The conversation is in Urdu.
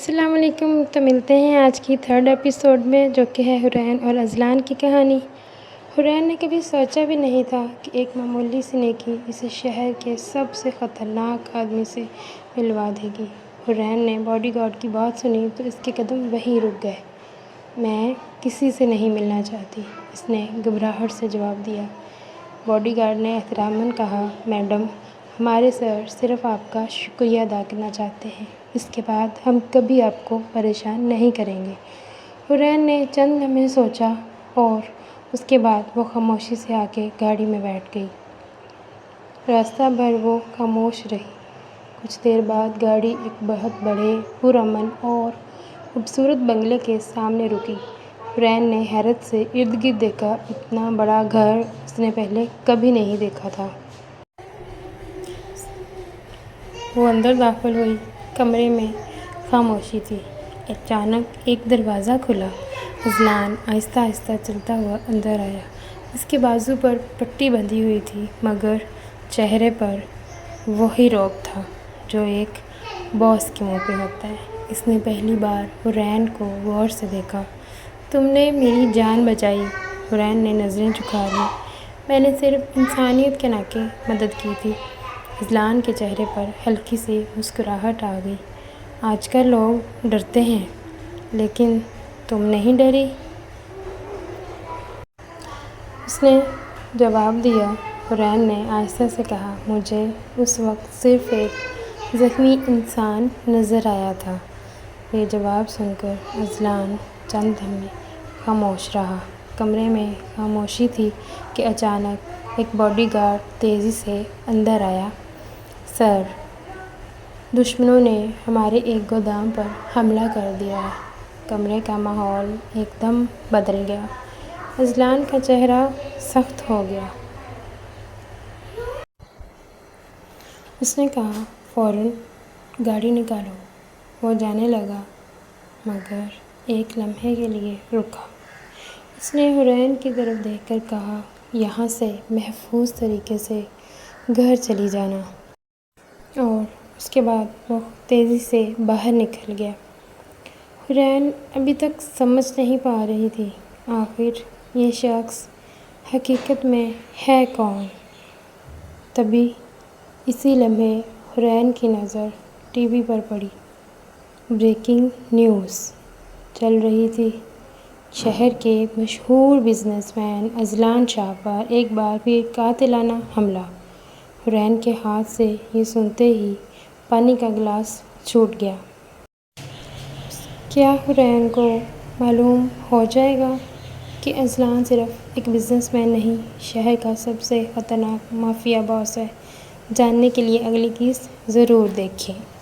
السلام علیکم۔ تو ملتے ہیں آج کی 3rd ایپیسوڈ میں، جو کہ ہے حورین اور اذلان کی کہانی۔ حورین نے کبھی سوچا بھی نہیں تھا کہ ایک معمولی سی نیکی اسے شہر کے سب سے خطرناک آدمی سے ملوا دے گی۔ حورین نے باڈی گارڈ کی بات سنی تو اس کے قدم وہیں رک گئے۔ میں کسی سے نہیں ملنا چاہتی، اس نے گھبراہٹ سے جواب دیا۔ باڈی گارڈ نے احتراماً کہا، میڈم، ہمارے سر صرف آپ کا شکریہ ادا کرنا چاہتے ہیں، اس کے بعد ہم کبھی آپ کو پریشان نہیں کریں گے۔ حورین نے چند لمحے سوچا اور اس کے بعد وہ خاموشی سے آ کے گاڑی میں بیٹھ گئی۔ راستہ بھر وہ خاموش رہی۔ کچھ دیر بعد گاڑی ایک بہت بڑے، پرامن اور خوبصورت بنگلے کے سامنے رکی۔ حورین نے حیرت سے ارد گرد دیکھا۔ اتنا بڑا گھر اس نے پہلے کبھی نہیں دیکھا تھا۔ وہ اندر داخل ہوئی۔ کمرے میں خاموشی تھی۔ اچانک ایک دروازہ کھلا۔ اذلان آہستہ آہستہ چلتا ہوا اندر آیا۔ اس کے بازو پر پٹی بندھی ہوئی تھی، مگر چہرے پر وہی رعب تھا جو ایک باس کے منہ پہ ہوتا ہے۔ اس نے پہلی بار حورین کو غور سے دیکھا۔ تم نے میری جان بچائی۔ حورین نے نظریں جھکا لیں۔ میں نے صرف انسانیت کے ناطے مدد کی تھی۔ اذلان کے چہرے پر ہلکی سی مسکراہٹ آ گئی۔ آج کل لوگ ڈرتے ہیں، لیکن تم نہیں ڈری؟ اس نے جواب دیا۔ حورین نے آہستہ سے کہا، مجھے اس وقت صرف ایک زخمی انسان نظر آیا تھا۔ یہ جواب سن کر اذلان چند لمحے خاموش رہا۔ کمرے میں خاموشی تھی کہ اچانک ایک باڈی گارڈ تیزی سے اندر آیا۔ سر، دشمنوں نے ہمارے ایک گودام پر حملہ کر دیا ہے۔ کمرے کا ماحول ایک دم بدل گیا۔ اذلان کا چہرہ سخت ہو گیا۔ اس نے کہا، فوراً گاڑی نکالو۔ وہ جانے لگا، مگر ایک لمحے کے لیے رکا۔ اس نے حورین کی طرف دیکھ کر کہا، یہاں سے محفوظ طریقے سے گھر چلی جانا۔ اور اس کے بعد وہ تیزی سے باہر نکل گیا۔ حورین ابھی تک سمجھ نہیں پا رہی تھی، آخر یہ شخص حقیقت میں ہے کون؟ تبھی اسی لمحے حورین کی نظر ٹی وی پر پڑی۔ بریکنگ نیوز چل رہی تھی۔ شہر کے مشہور بزنس مین اذلان شاہ پر ایک بار پھر قاتلانہ حملہ۔ حورین کے ہاتھ سے یہ سنتے ہی پانی کا گلاس چھوٹ گیا۔ کیا حورین کو معلوم ہو جائے گا کہ اذلان صرف ایک بزنس مین نہیں، شہر کا سب سے خطرناک مافیا باس ہے؟ جاننے کے لیے اگلی قسط ضرور دیکھیں۔